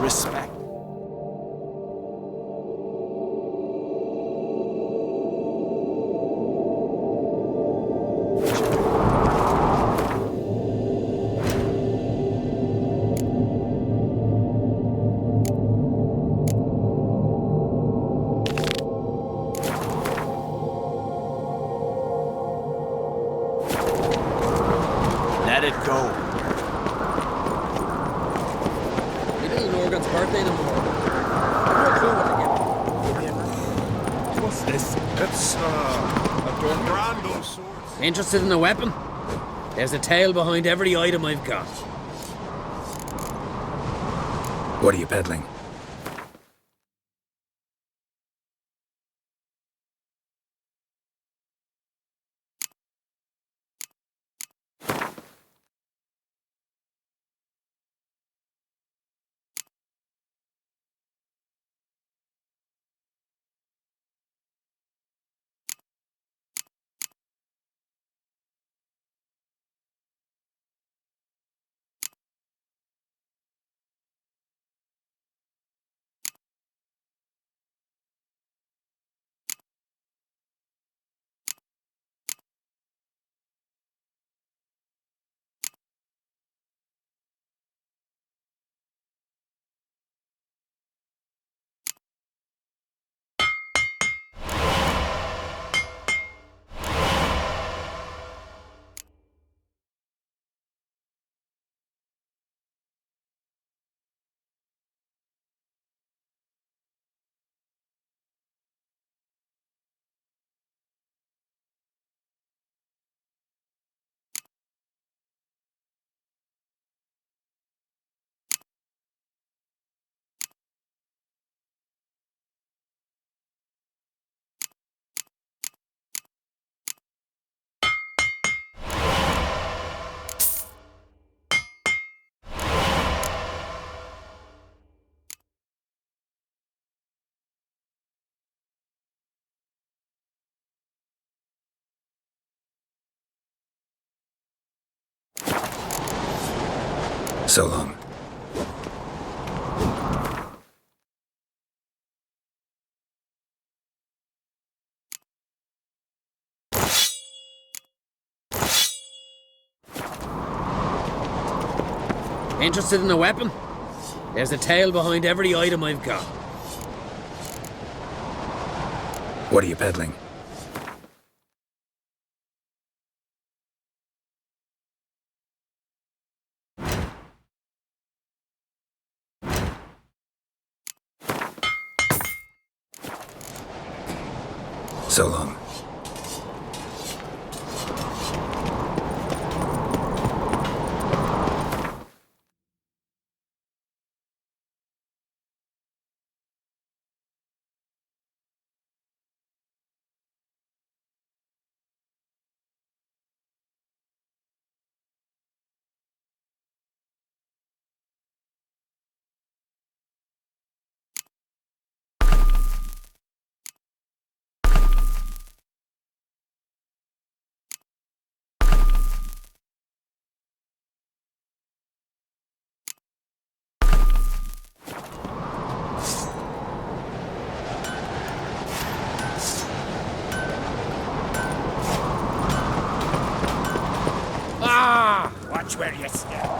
respect. Let it go. We did Morgan's birthday tomorrow. No clue what to get. What's this? It's, a brand of sorts. Interested in a weapon? There's a tail behind every item I've got. What are you peddling? So long. Interested in a weapon? There's a tail behind every item I've got. What are you peddling? So long. Watch where you step.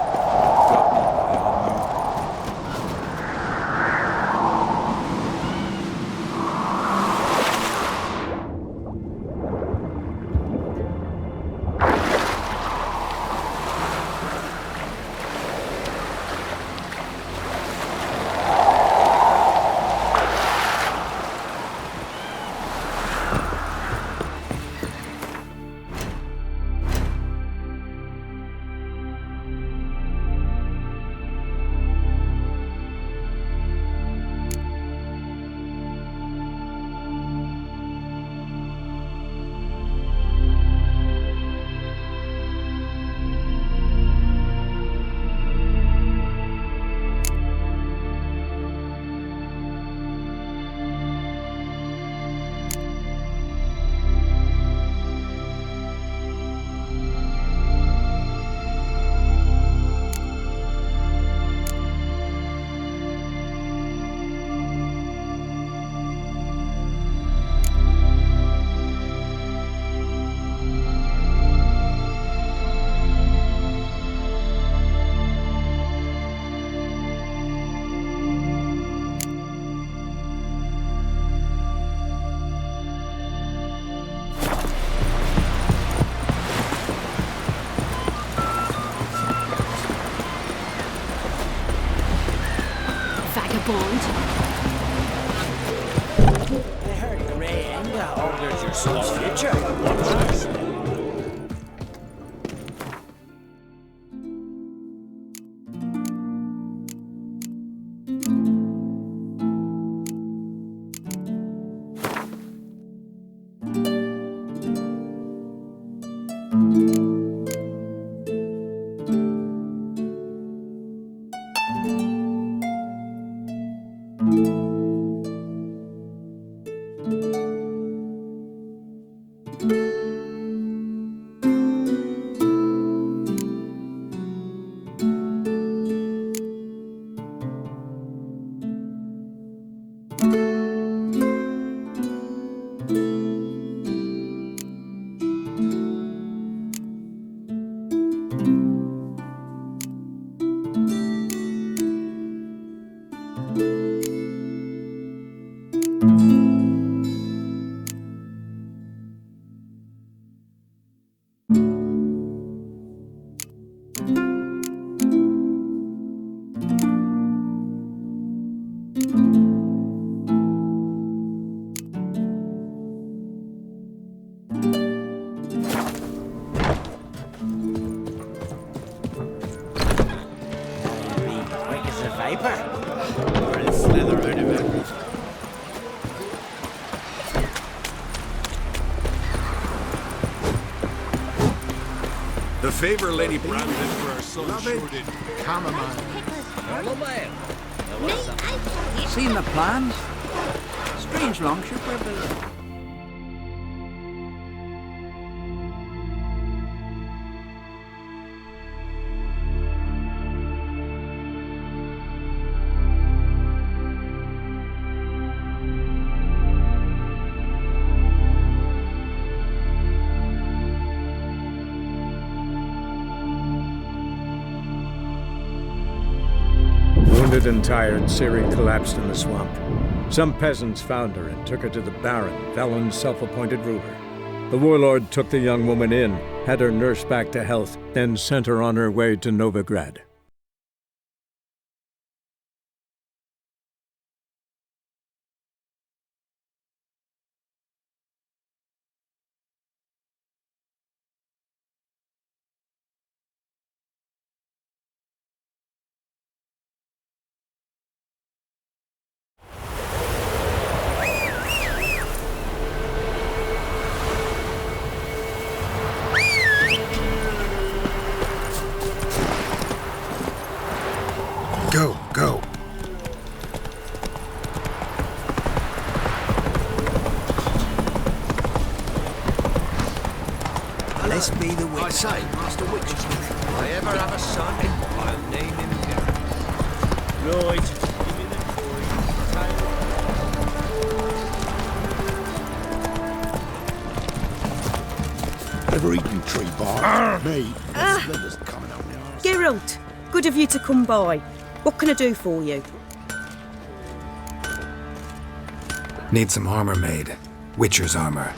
bond. I heard Grey-Enda ordered your son's future. What's this? Quick as a viper. Or a slither out of it. The favor Lady Brandon for her son shorted. Chamomile. Gloway. Seen the plans? Strange longship we're building. Wounded and tired, Siri collapsed in the swamp. Some peasants found her and took her to the Baron, Valen's self-appointed ruler. The warlord took the young woman in, had her nursed back to health, then sent her on her way to Novigrad. Go, go. Let's be the witch. I say, Master Witch, if I ever have a son, I'll name him Gareth. Right. Give me the Ever eaten tree bark? Me. Slithers coming up now. Geralt, good of you to come by. What can I do for you? Need some armor made. Witcher's armor.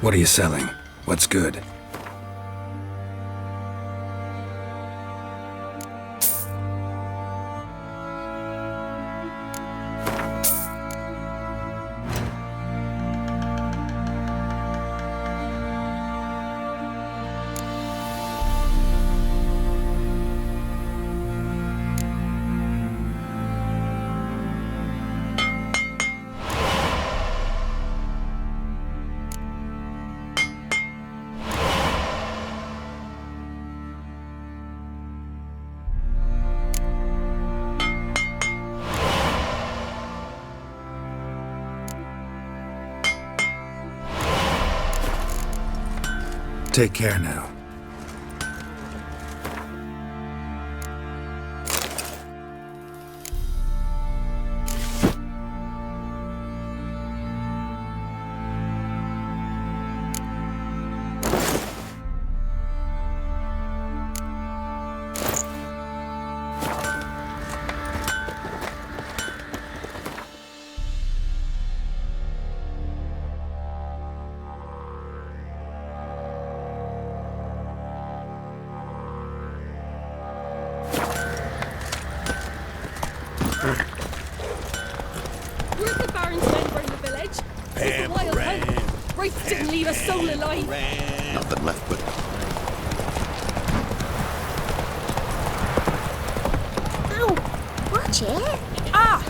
What are you selling? What's good? Take care now. Where'd the Barons men bring the village? It's a wild hunt. Wraiths didn't leave a soul alive. Nothing left but... Ow! Watch it! Ah!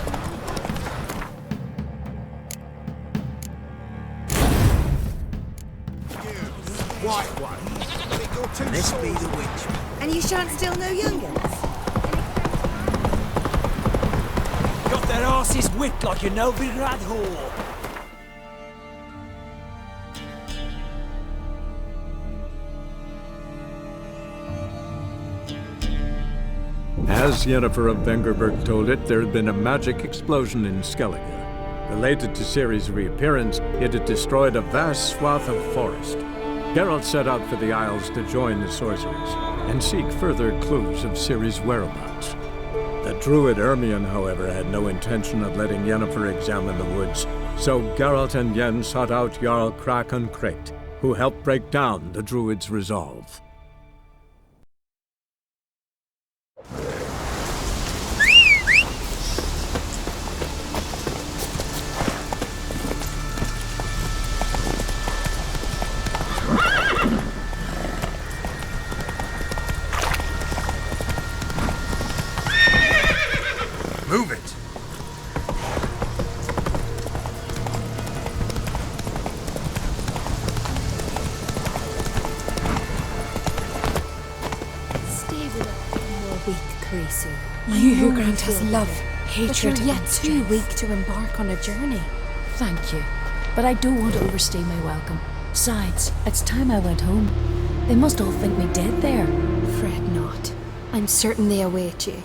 White one. This be the witch. And you shan't steal no youngins? Got their asses whipped like a Novigrad whore. As Yennefer of Vengerberg told it, there had been a magic explosion in Skellige. Related to Ciri's reappearance, it had destroyed a vast swath of forest. Geralt set out for the Isles to join the sorcerers and seek further clues of Ciri's whereabouts. The druid Ermion, however, had no intention of letting Yennefer examine the woods, so Geralt and Yen sought out Jarl Krakon Krayt, who helped break down the druid's resolve. Move it! Stay with us. More weak, Khaleesi. You grant us love, hatred, but you're yet and too strength. weak to embark on a journey. Thank you, but I don't want to overstay my welcome. Besides, it's time I went home. They must all think me dead there. Fret not. I'm certain they await you.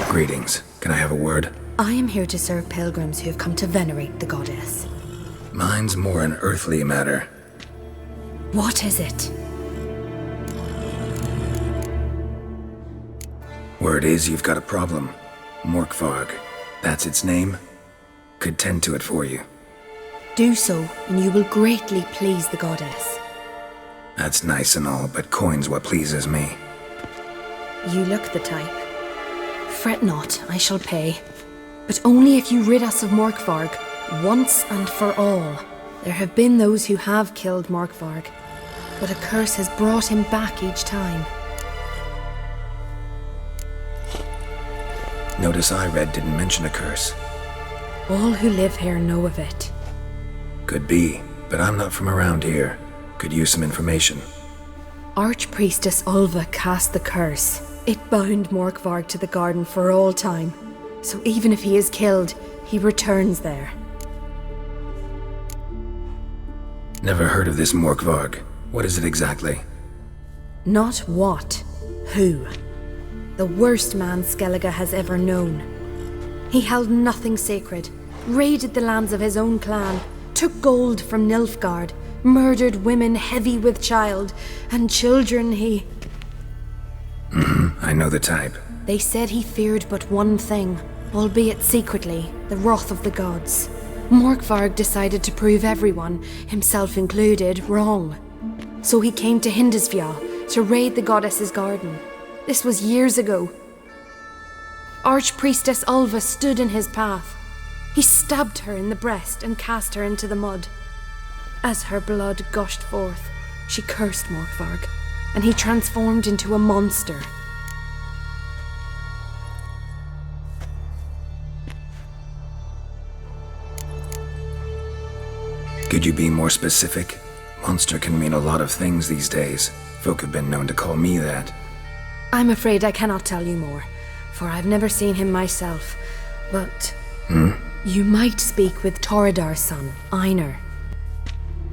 Greetings. Can I have a word? I am here to serve pilgrims who have come to venerate the goddess. Mine's more an earthly matter. What is it? Word is you've got a problem. Morkvarg. That's its name? Could tend to it for you. Do so, and you will greatly please the goddess. That's nice and all, but coin's what pleases me. You look the type. Fret not, I shall pay. But only if you rid us of Morkvarg, once and for all. There have been those who have killed Morkvarg, but a curse has brought him back each time. Notice I read didn't mention a curse. All who live here know of it. Could be, but I'm not from around here. Could use some information. Archpriestess Ulva cast the curse. It bound Morkvarg to the garden for all time. So even if he is killed, he returns there. Never heard of this Morkvarg. What is it exactly? Not what, who. The worst man Skellige has ever known. He held nothing sacred, raided the lands of his own clan, took gold from Nilfgaard, murdered women heavy with child, and children he... I know the type. They said he feared but one thing, albeit secretly, the wrath of the gods. Morkvarg decided to prove everyone, himself included, wrong. So he came to Hindisvia to raid the goddess's garden. This was years ago. Archpriestess Ulva stood in his path. He stabbed her in the breast and cast her into the mud. As her blood gushed forth, she cursed Morkvarg, and he transformed into a monster. Could you be more specific? Monster can mean a lot of things these days. Folk have been known to call me that. I'm afraid I cannot tell you more, for I've never seen him myself. But you might speak with Torridar's son, Einar.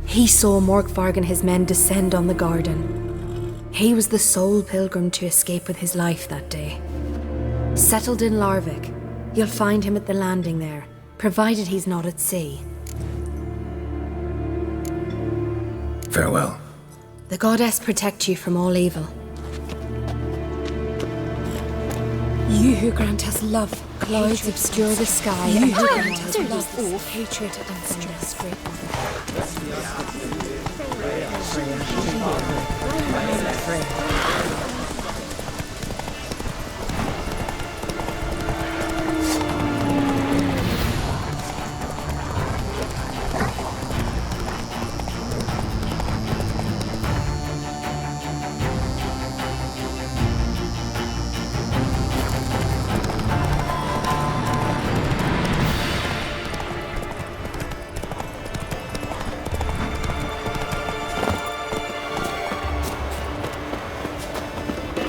He saw Morkvarg and his men descend on the garden. He was the sole pilgrim to escape with his life that day. Settled in Larvik, you'll find him at the landing there, provided he's not at sea. Farewell. The goddess protect you from all evil. You who grant us love, clouds obscure the sky. You who grant us love, hatred and stress, great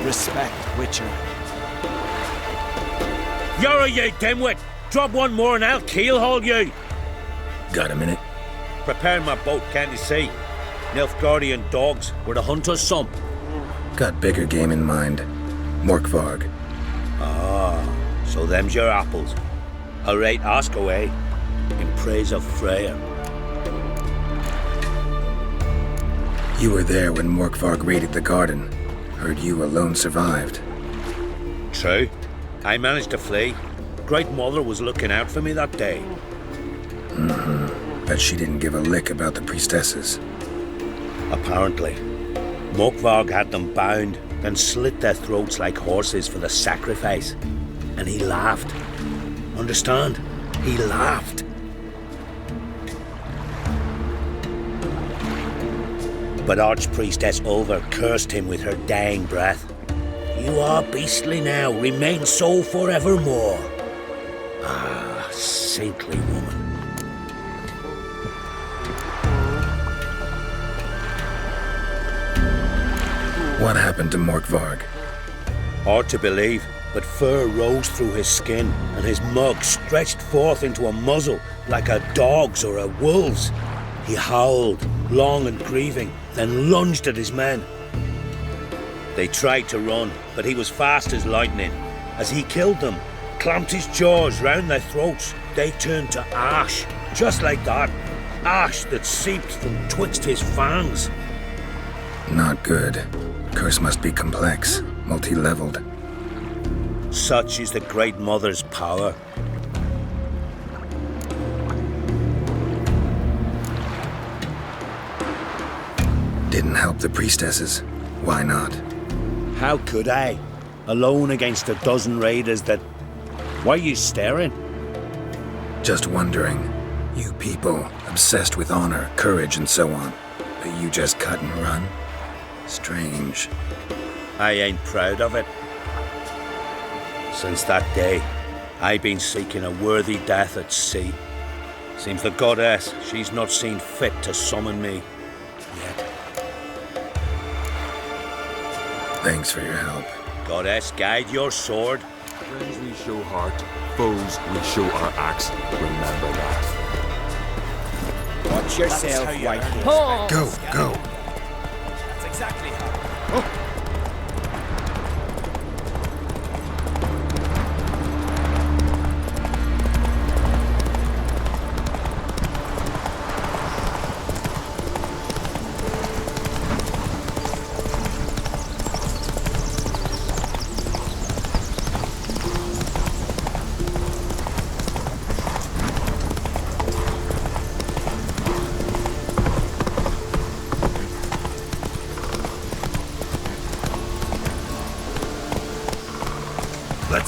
Respect, Witcher. You're you dimwit! Drop one more and I'll keelhaul you! Got a minute? Prepare my boat, can't you see? Nilfgaardian dogs were to hunt us some. Got bigger game in mind. Morkvarg. Ah, so them's your apples. Alright, ask away. In praise of Freya. You were there when Morkvarg raided the garden. Heard you alone survived. True. I managed to flee. Great Mother was looking out for me that day. Bet she didn't give a lick about the priestesses. Apparently. Morkvarg had them bound, then slit their throats like horses for the sacrifice. And he laughed. Understand? He laughed. But Archpriestess Ulva cursed him with her dying breath. You are beastly now, remain so forevermore. Ah, saintly woman. What happened to Morkvarg? Hard to believe, but fur rose through his skin, and his mug stretched forth into a muzzle like a dog's or a wolf's. He howled, long and grieving, then lunged at his men. They tried to run, but he was fast as lightning. As he killed them, clamped his jaws round their throats, they turned to ash, just like that. Ash that seeped from twixt his fangs. Not good. Curse must be complex, multi-leveled. Such is the Great Mother's power. Didn't help the priestesses. Why not? How could I? Alone against a dozen raiders that... Why are you staring? Just wondering. You people, obsessed with honor, courage, and so on. But you just cut and run? Strange. I ain't proud of it. Since that day, I've been seeking a worthy death at sea. Seems the goddess, she's not seen fit to summon me yet. Thanks for your help. Goddess, guide your sword. Friends we show heart, foes we show our axe. Remember that. Watch yourself, Whitehead. Go. That's exactly how.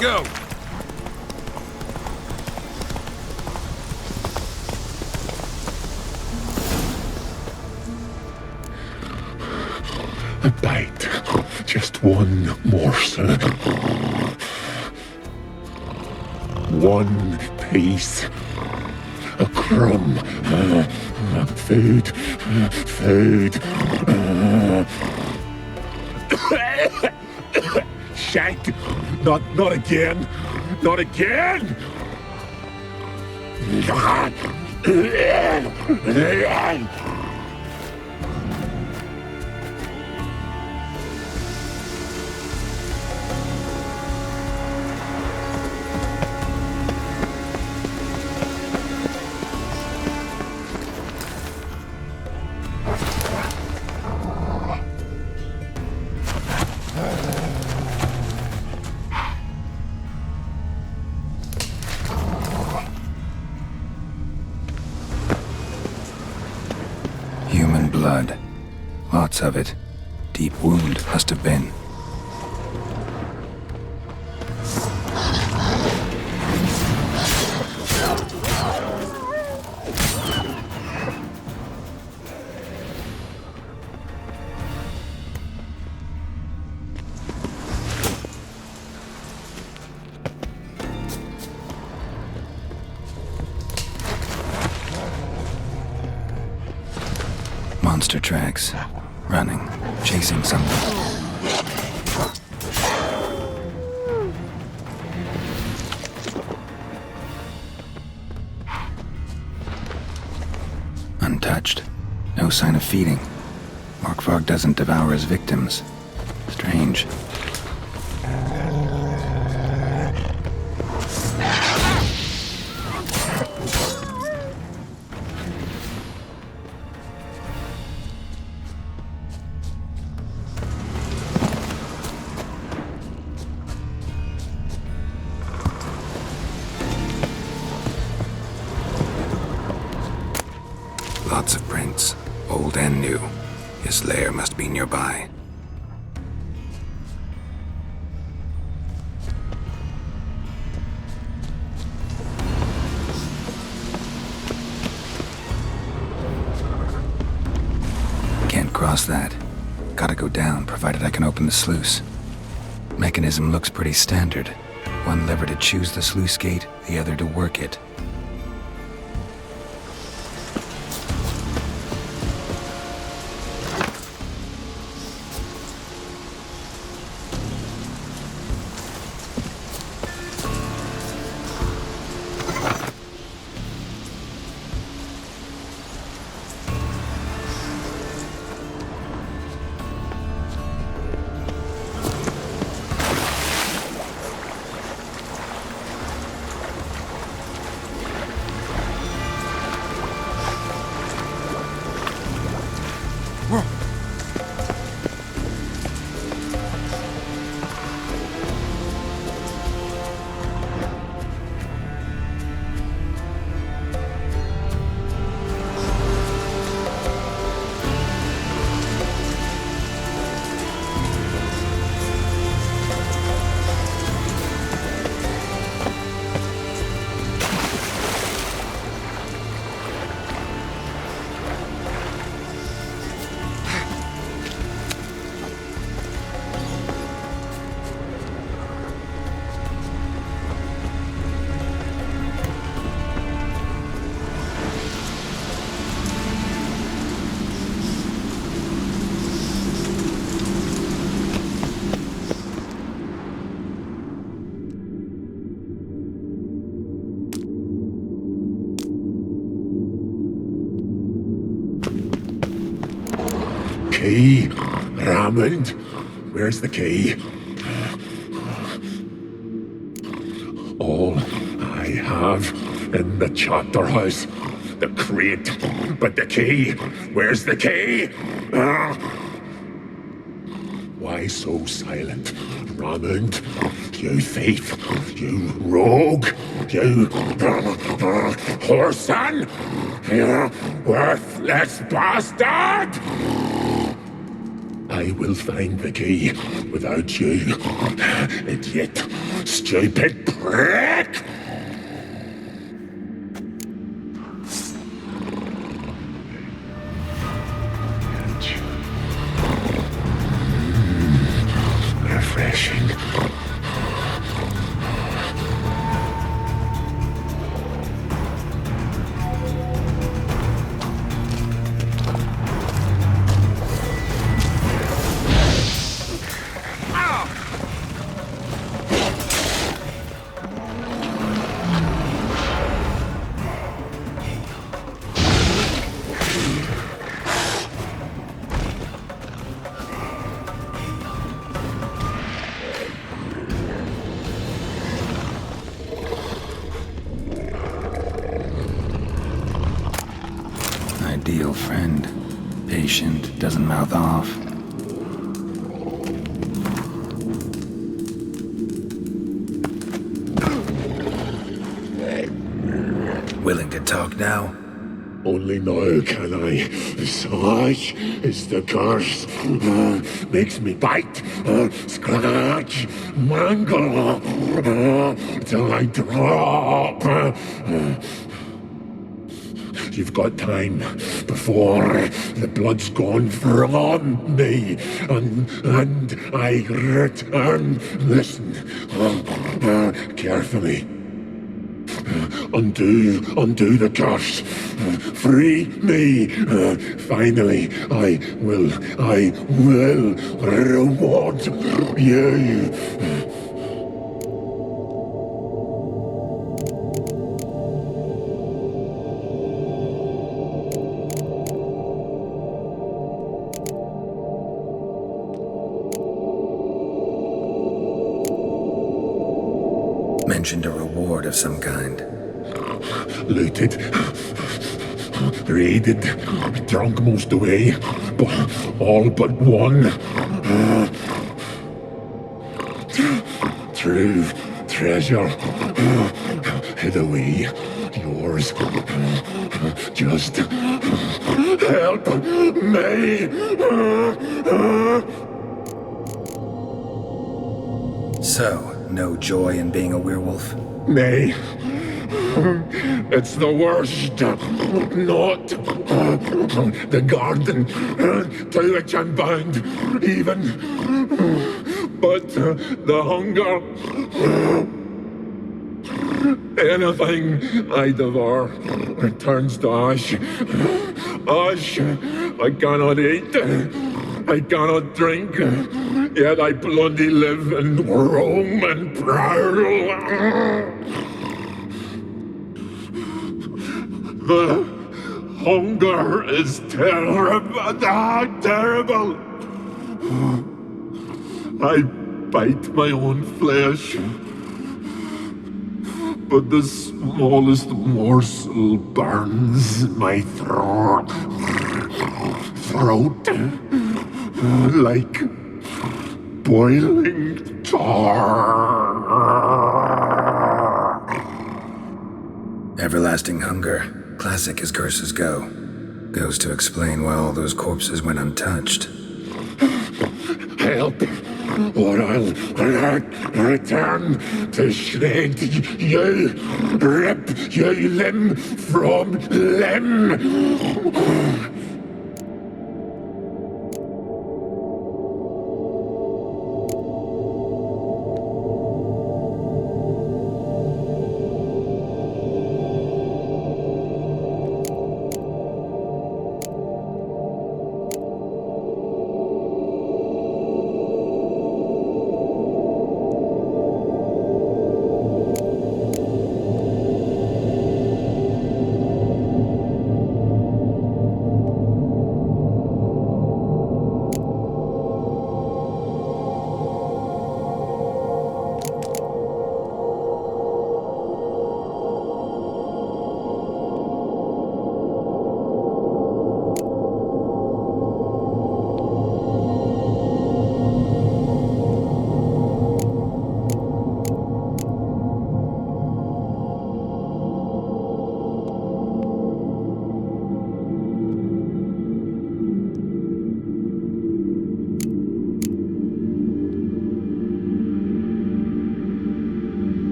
go! A bite. Just one morsel. One piece. A crumb. Food. Food. Shank. Not again. Not again. Human blood. Lots of it. Deep wound must have been. Monster tracks. Running. Chasing something. Untouched. No sign of feeding. Morkvarg doesn't devour his victims. Strange. Lots of prints, old and new. His lair must be nearby. Can't cross that. Gotta go down, provided I can open the sluice. Mechanism looks pretty standard. One lever to choose the sluice gate, the other to work it. Key? Raymond? Where's the key? All I have in the chapter house. The crate. But the key? Where's the key? Why so silent? Raymond? You thief! You rogue! You whoreson! You worthless bastard! I will find the key without you. Idiot. Stupid prick! Refreshing. Ideal friend. Patient, doesn't mouth off. Willing to talk now? Only now can I. Such is the curse. Makes me bite, scratch, mangle, till I drop. You've got time before the blood's gone from me, and I return. Listen, carefully. Undo the curse. Free me. Finally, I will reward you. Mentioned a reward of some kind. Looted, raided, drunk most away, all but one. True treasure, hid away, yours. Just help me. So, no joy in being a werewolf? Nay. It's the worst. Not the garden to which I'm bound, even. But the hunger. Anything I devour turns to ash. Ash I cannot eat. I cannot drink. Yet I bloody live and roam and prowl. The hunger is terrible. Terrible. I bite my own flesh, but the smallest morsel burns my throat like boiling tar. Everlasting hunger. Classic as curses go. Goes to explain why all those corpses went untouched. Help, or I'll return to shred you, rip you limb from limb.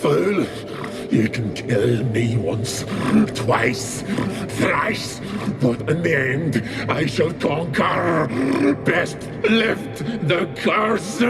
fool. You can kill me once, twice, thrice, but in the end, I shall conquer. Best lift the curse.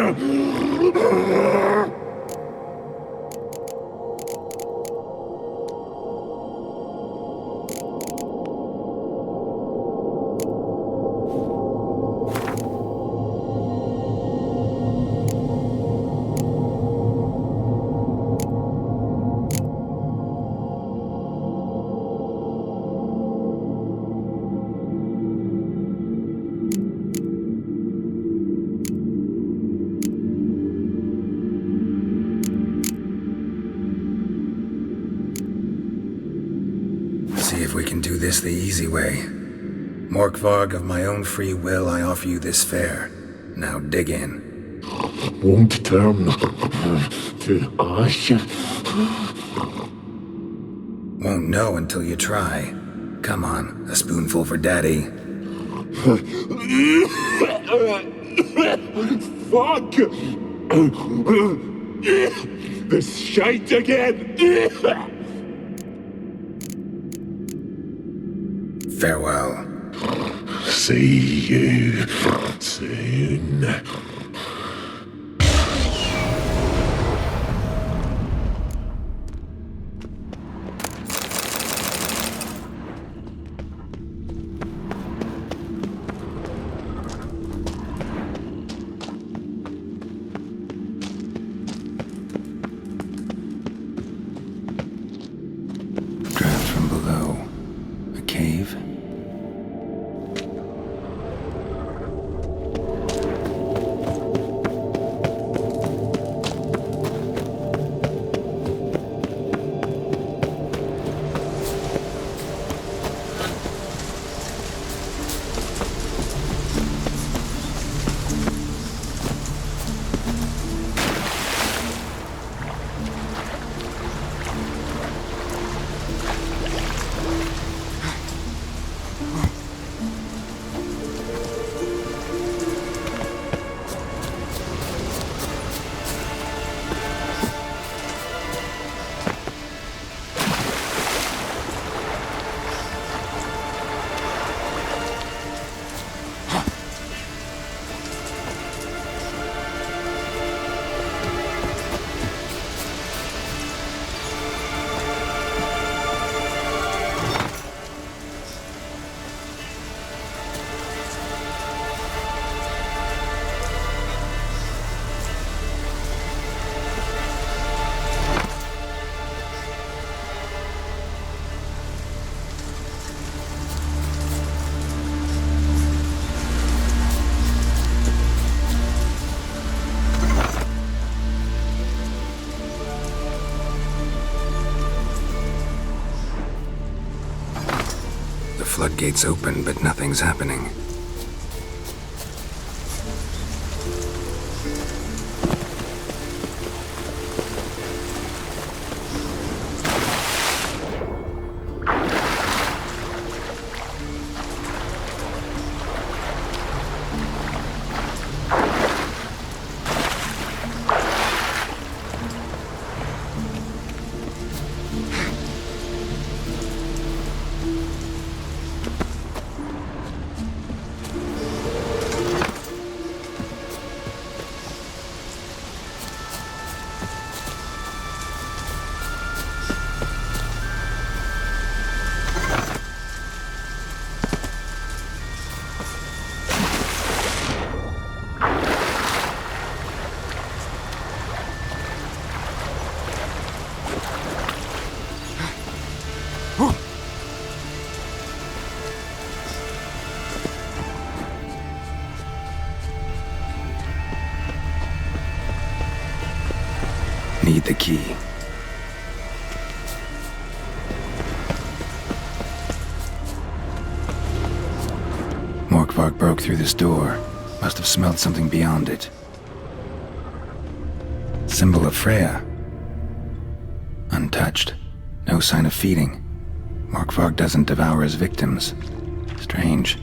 See if we can do this the easy way. Morkvarg, of my own free will, I offer you this fare. Now dig in. Won't turn to ash. Won't know until you try. Come on, a spoonful for Daddy. Fuck! This shite again! Farewell. See you soon. Draft from below. A cave? Floodgates open, but nothing's happening. Need the key. Morkvarg broke through this door. Must have smelled something beyond it. Symbol of Freya. Untouched. No sign of feeding. Morkvarg doesn't devour his victims. Strange.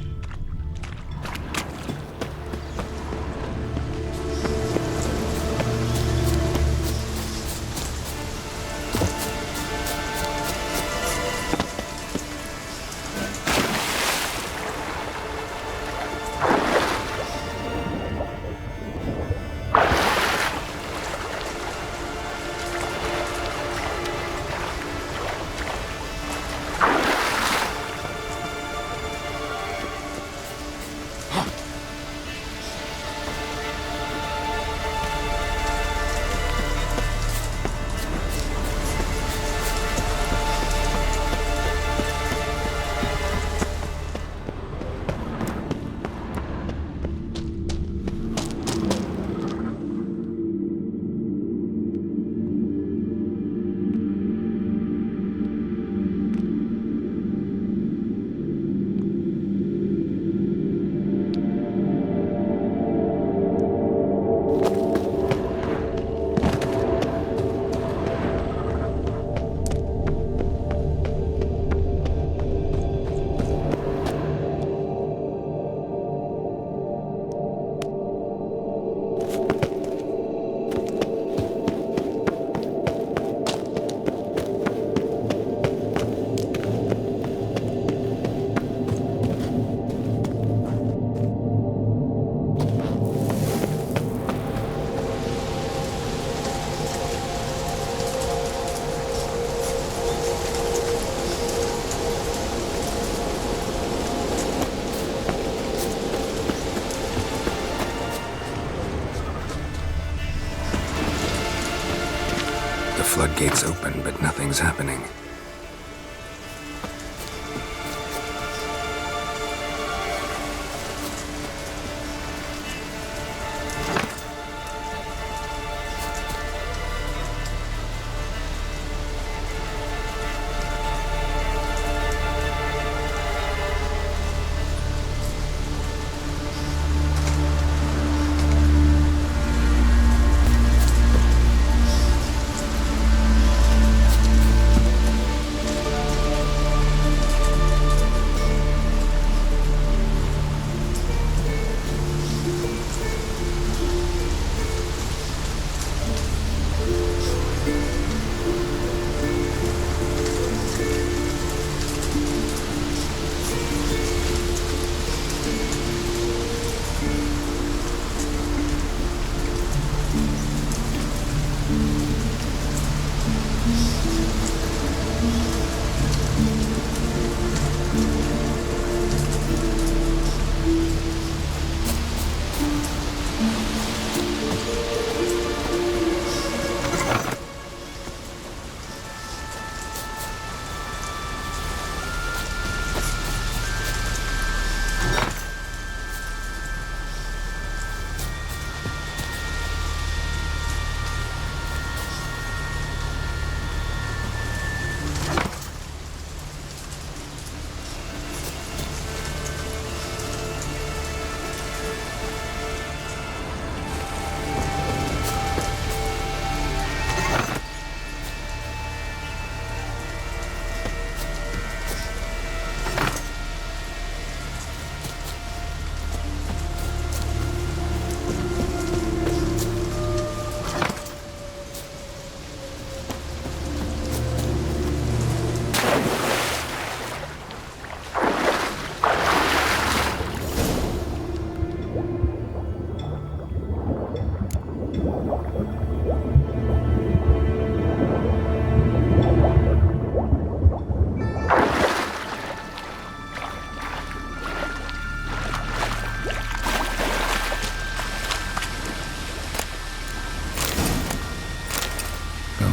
floodgates open, but nothing's happening.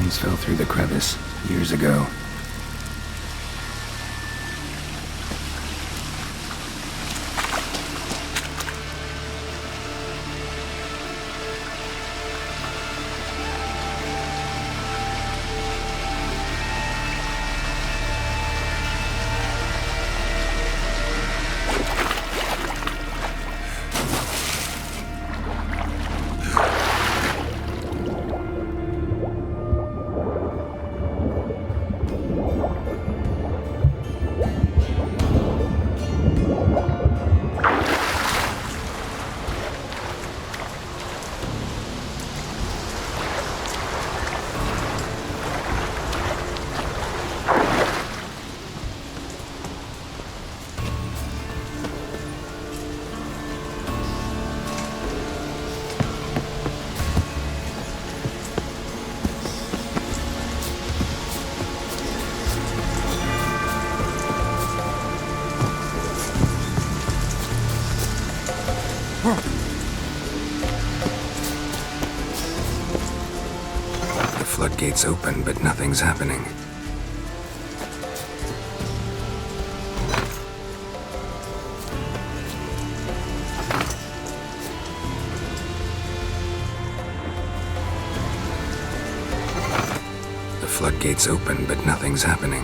Fell through the crevice years ago. The floodgates open, but nothing's happening. The floodgates open, but nothing's happening.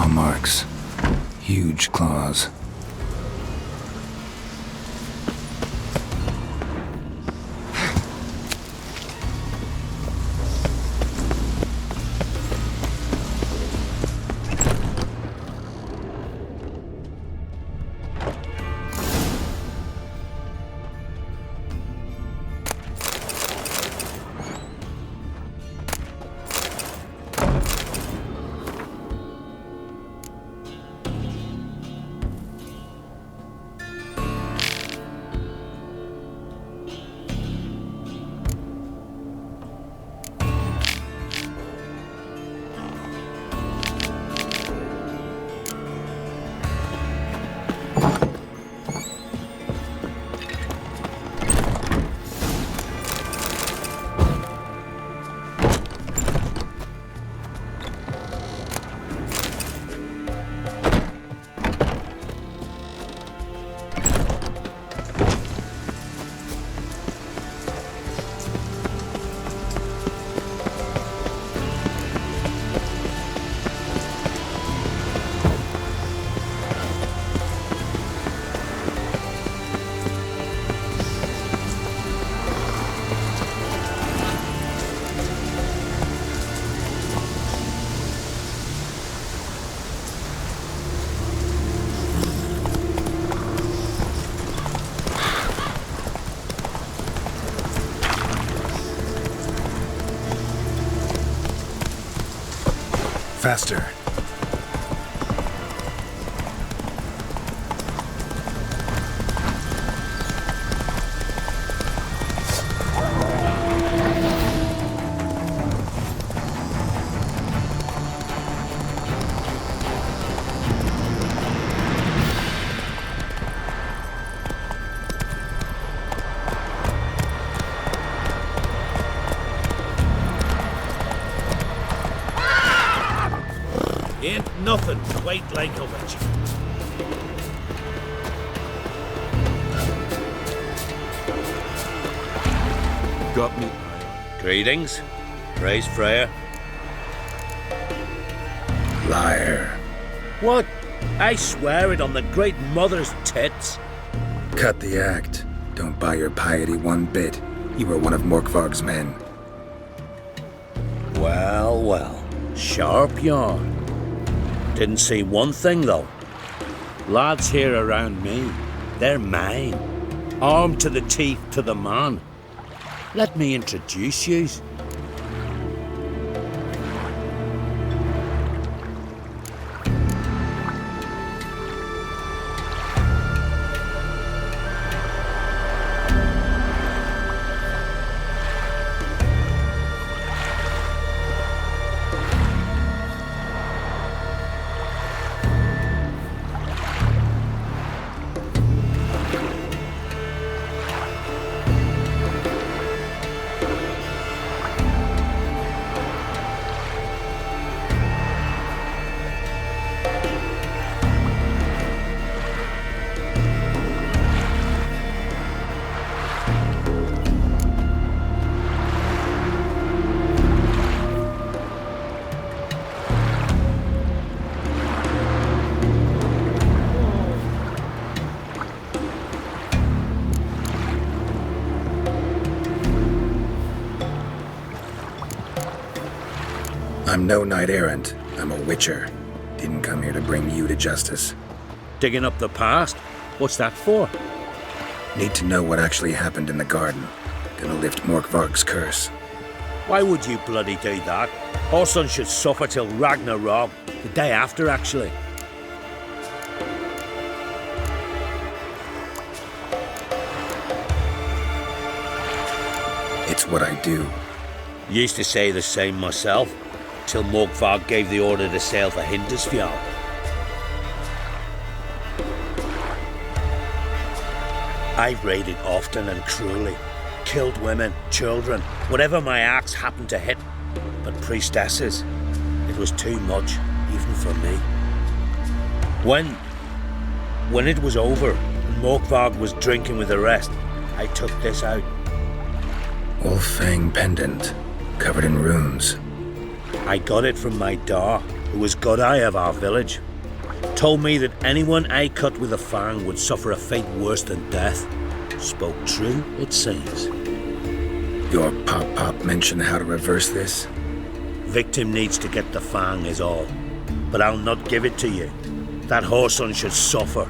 Marks. Huge claws. faster. Ain't nothing quite like a witch. Got me. Greetings. Praise Freya. Liar. What? I swear it on the Great Mother's tits. Cut the act. Don't buy your piety one bit. You were one of Morkvarg's men. Well, well. Sharp yarn. Didn't see one thing, though. Lads here around me, they're mine. Armed to the teeth to the man. Let me introduce yous. I'm no knight-errant. I'm a witcher. Didn't come here to bring you to justice. Digging up the past? What's that for? Need to know what actually happened in the garden. Gonna lift Morkvarg's curse. Why would you bloody do that? Our son should suffer till Ragnarok. The day after, actually. It's what I do. Used to say the same myself, till Morkvarg gave the order to sail for Hindisfjord. I've raided often and cruelly, killed women, children, whatever my axe happened to hit. But priestesses, it was too much, even for me. When it was over, and Morkvarg was drinking with the rest, I took this out. Wolf-fang pendant, covered in runes. I got it from my da, who was god eye of our village. Told me that anyone I cut with a fang would suffer a fate worse than death. Spoke true, it seems. Your pop-pop mentioned how to reverse this? Victim needs to get the fang is all. But I'll not give it to you. That whoreson should suffer.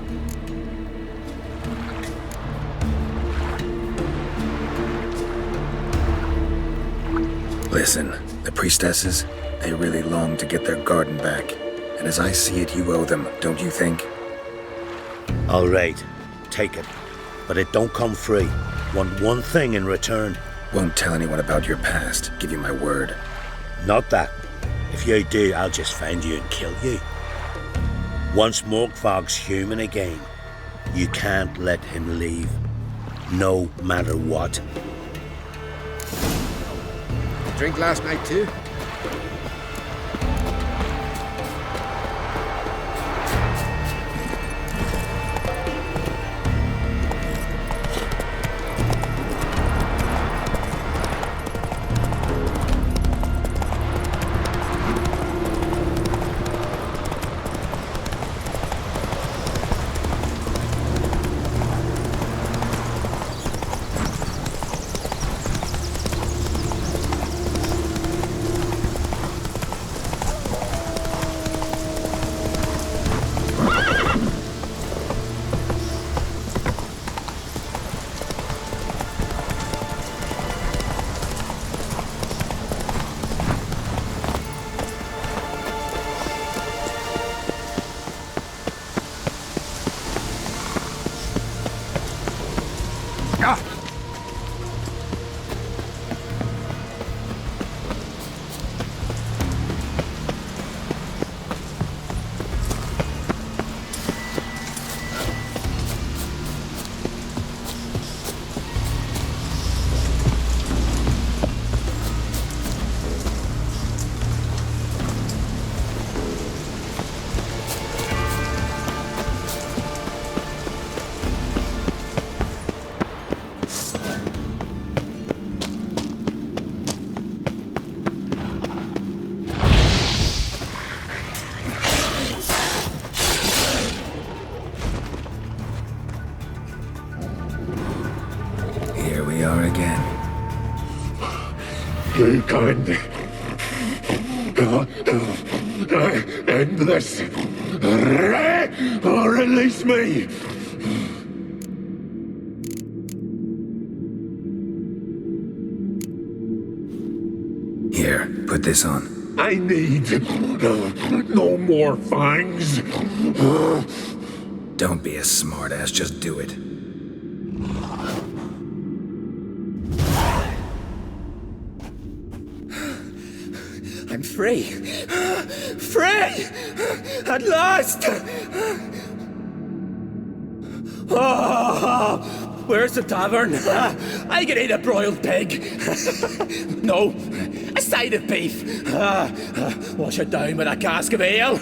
Listen, the priestesses, they really long to get their garden back. And as I see it, you owe them, don't you think? All right, take it. But it don't come free. Want one thing in return. Won't tell anyone about your past, give you my word. Not that. If you do, I'll just find you and kill you. Once Morkvarg's human again, you can't let him leave. No matter what. Drink last night too? are again. You can't. End this. Or release me. Here, put this on. I need no more fangs. Don't be a smartass, just do it. I'm free. Free! At last! Oh, where's the tavern? I can eat a broiled pig. No, a side of beef. Wash it down with a cask of ale.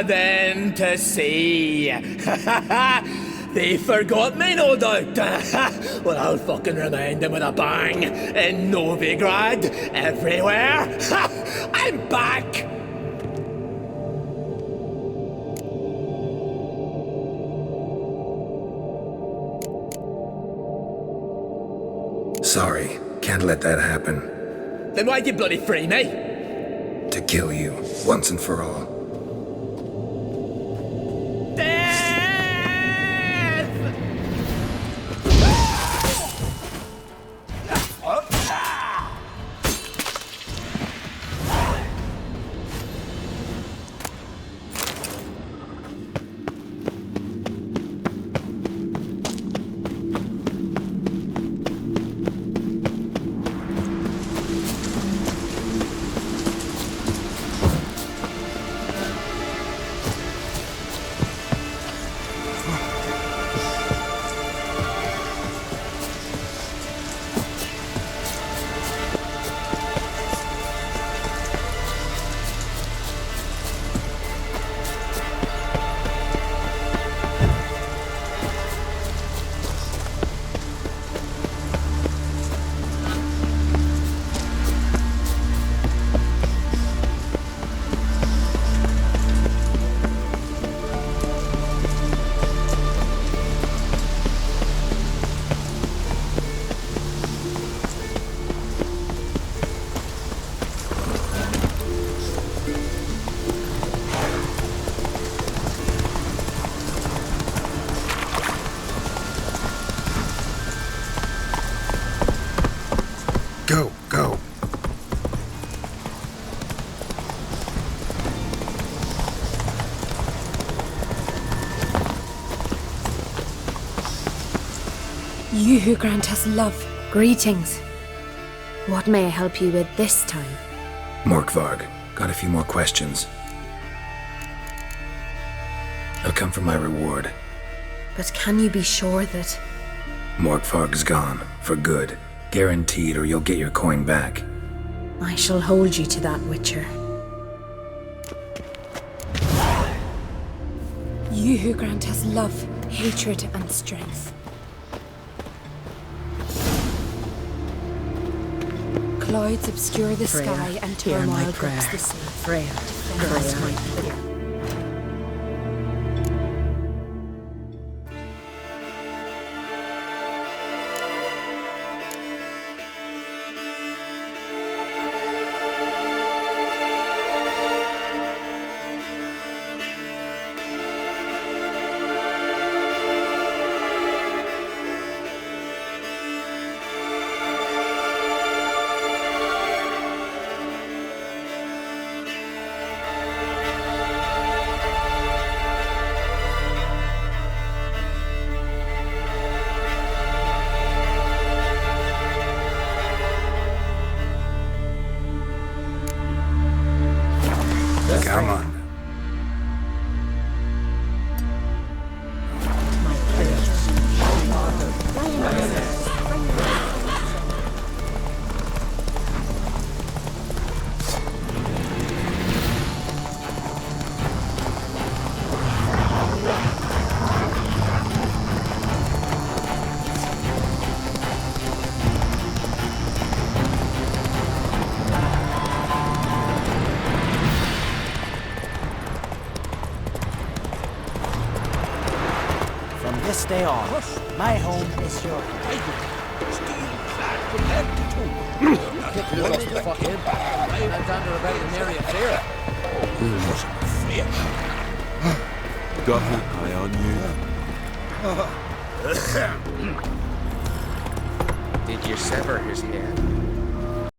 Then to sea. They forgot me, no doubt. Well, I'll fucking remind them with a bang. In Novigrad, everywhere. I'm back! Sorry, can't let that happen. Then why'd you bloody free me? To kill you, once and for all. Go. You who grant us love, greetings. What may I help you with this time? Morkvarg, got a few more questions. They'll come from my reward. But can you be sure that... Morkvarg's gone, for good. Guaranteed, or you'll get your coin back. I shall hold you to that, Witcher. You who grant us love, hatred, and strength. Clouds obscure the sky and turmoil grips the sea. Freya, grant my prayer. Come on. From this day on, my home is your playground. Kick you off the fuck in. I'm down to rebel in area fair. Got an eye on you. Did you sever his head?